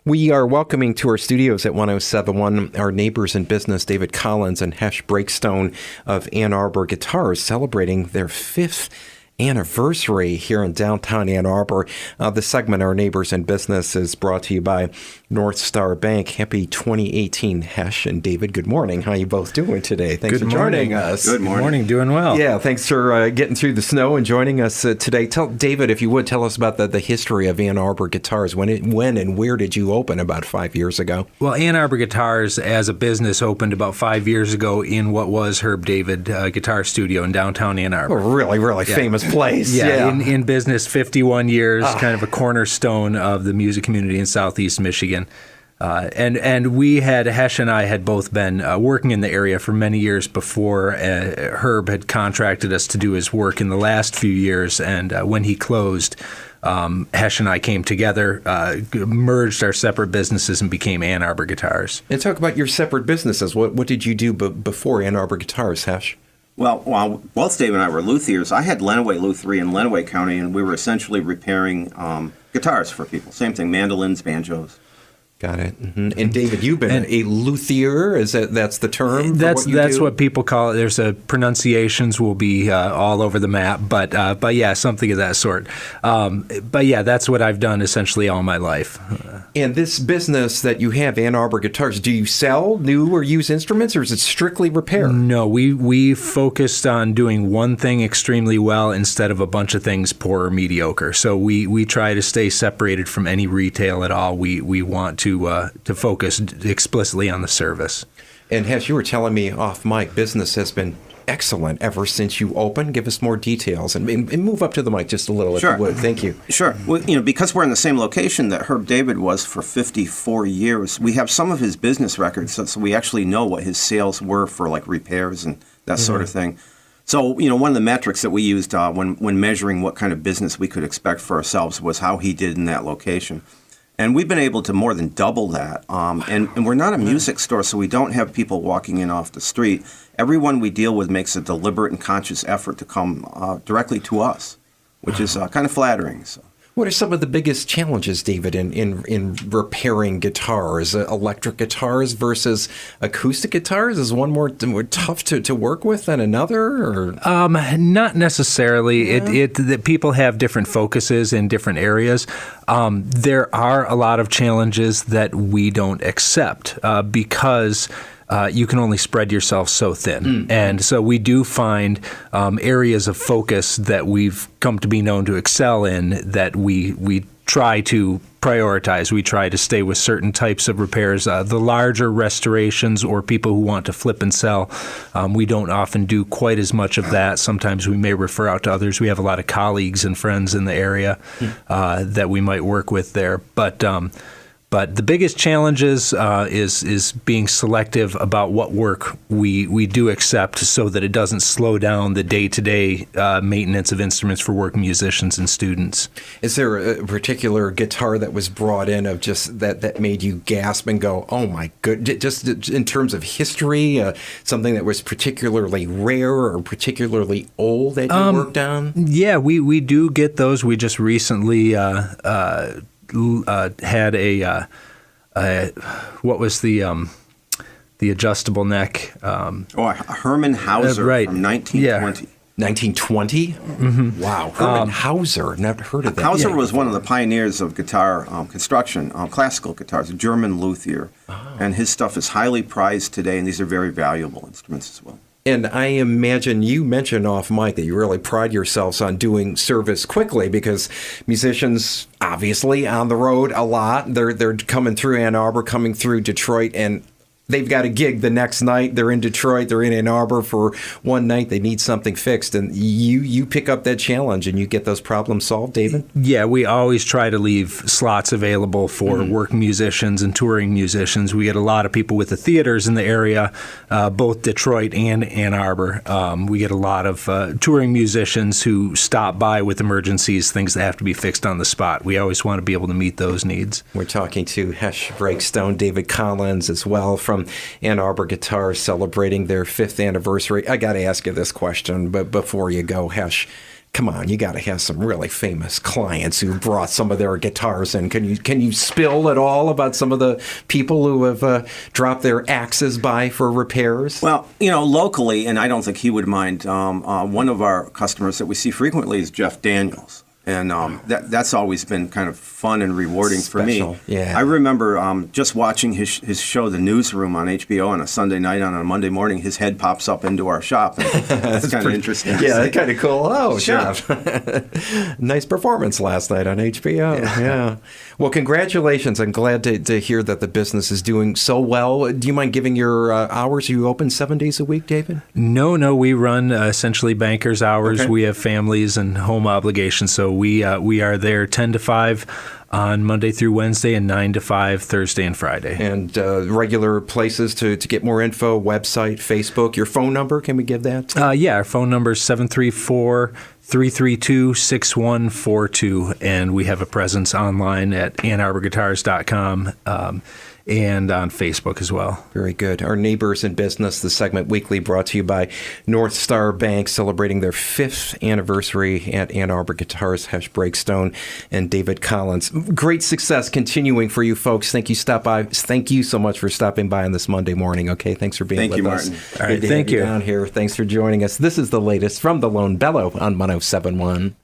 We are welcoming to our studios at 1071 our neighbors in business, David Collins and Hesh Breakstone of Ann Arbor Guitars, celebrating their 5th anniversary here in downtown Ann Arbor. The segment, Our Neighbors in Business, is brought to you by Northstar Bank. Happy 2018, Hesh and David. Good morning. How are you both doing today? Thanks for joining us. Good morning. Doing well. Yeah, thanks for getting through the snow and joining us today. David, if you would, tell us about the history of Ann Arbor Guitars. When and where did you open about 5 years ago? Well, Ann Arbor Guitars as a business opened about 5 years ago in what was Herb David Guitar Studio in downtown Ann Arbor. A really famous place. Yeah. In business, 51 years, kind of a cornerstone of the music community in Southeast Michigan. And we had, Hesh and I had both been working in the area for many years before Herb had contracted us to do his work in the last few years. And when he closed, Hesh and I came together, merged our separate businesses, and became Ann Arbor Guitars. And talk about your separate businesses. What did you do before Ann Arbor Guitars, Hesh? Well, while both Dave and I were luthiers, I had Lenawee Lutherie in Lenawee County, and we were essentially repairing guitars for people. Same thing, mandolins, banjos. Got it. Mm-hmm. And David, you've been a luthier. That's the term? That's what people call it. There's pronunciations will be all over the map, but yeah, something of that sort. But yeah, that's what I've done essentially all my life. And this business that you have, Ann Arbor Guitars, do you sell new or used instruments, or is it strictly repair? No, we focused on doing one thing extremely well instead of a bunch of things poor or mediocre. So we try to stay separated from any retail at all. We want to focus explicitly on the service. And Hesh, you were telling me off mic, business has been excellent ever since you opened. Give us more details and move up to the mic just a little, Sure. if you would. Thank you. Sure. Well, because we're in the same location that Herb David was for 54 years, we have some of his business records, so we actually know what his sales were for like repairs and that sort of thing. So, one of the metrics that we used when measuring what kind of business we could expect for ourselves was how he did in that location. And we've been able to more than double that. And we're not a music store, so we don't have people walking in off the street. Everyone we deal with makes a deliberate and conscious effort to come directly to us, which is kind of flattering. So. What are some of the biggest challenges, David, in repairing guitars? Electric guitars versus acoustic guitars? Is one more tough to work with than another? Or? Not necessarily. Yeah. That people have different focuses in different areas. There are a lot of challenges that we don't accept because you can only spread yourself so thin. And so we do find areas of focus that we've come to be known to excel in that we try to prioritize. We try to stay with certain types of repairs. The larger restorations or people who want to flip and sell, we don't often do quite as much of that. Sometimes we may refer out to others. We have a lot of colleagues and friends in the area that we might work with there. But the biggest challenges is being selective about what work we do accept so that it doesn't slow down the day-to-day maintenance of instruments for working musicians and students. Is there a particular guitar that was brought in of just that made you gasp and go, oh my good, just in terms of history, something that was particularly rare or particularly old that you worked on? Yeah, we do get those. We just recently had a what was the adjustable neck? A Herman Hauser right. from 1920. 1920? Mm-hmm. Wow. Herman Hauser. Never heard of that. Hauser was one of the pioneers of guitar construction, classical guitars, a German luthier. And his stuff is highly prized today, and these are very valuable instruments as well. And I imagine you mentioned off mic that you really pride yourselves on doing service quickly because musicians obviously on the road a lot. They're coming through Ann Arbor, coming through Detroit, and they've got a gig the next night. They're in Detroit. They're in Ann Arbor for one night. They need something fixed. And you pick up that challenge and you get those problems solved, David? Yeah, we always try to leave slots available for working musicians and touring musicians. We get a lot of people with the theaters in the area, both Detroit and Ann Arbor. We get a lot of touring musicians who stop by with emergencies, things that have to be fixed on the spot. We always want to be able to meet those needs. We're talking to Hesh Breakstone, David Collins as well from Ann Arbor Guitars, celebrating their 5th anniversary. I got to ask you this question, but before you go, Hesh, come on, you got to have some really famous clients who brought some of their guitars in. Can you spill at all about some of the people who have dropped their axes by for repairs? Well, locally, and I don't think he would mind, one of our customers that we see frequently is Jeff Daniels. And that's always been kind of fun and rewarding for me. Yeah. I remember just watching his show, The Newsroom, on HBO on a Sunday night. On a Monday morning, his head pops up into our shop. And that's kind of interesting. Yeah, that's kind of cool. Oh, Sure. Jeff. Nice performance last night on HBO. Yeah. Well, congratulations. I'm glad to hear that the business is doing so well. Do you mind giving your hours? Are you open 7 days a week, David? No, we run essentially banker's hours. Okay. We have families and home obligations, so we are there 10 to 5 on Monday through Wednesday and 9 to 5 Thursday and Friday. And regular places to get more info, website, Facebook. Your phone number, can we give that? Our phone number is 734-332-6142, and we have a presence online at AnnArborGuitars.com. And on Facebook as well. Very good. Our Neighbors in Business, the segment weekly brought to you by Northstar Bank, celebrating their 5th anniversary at Ann Arbor Guitars, Hesh Breakstone, and David Collins. Great success continuing for you folks. Thank you so much for stopping by on this Monday morning. Okay, thanks for being with us. Thank you, Martin. All right, thank you. Down here. Thanks for joining us. This is the latest from the Lone Bellow on 107.1.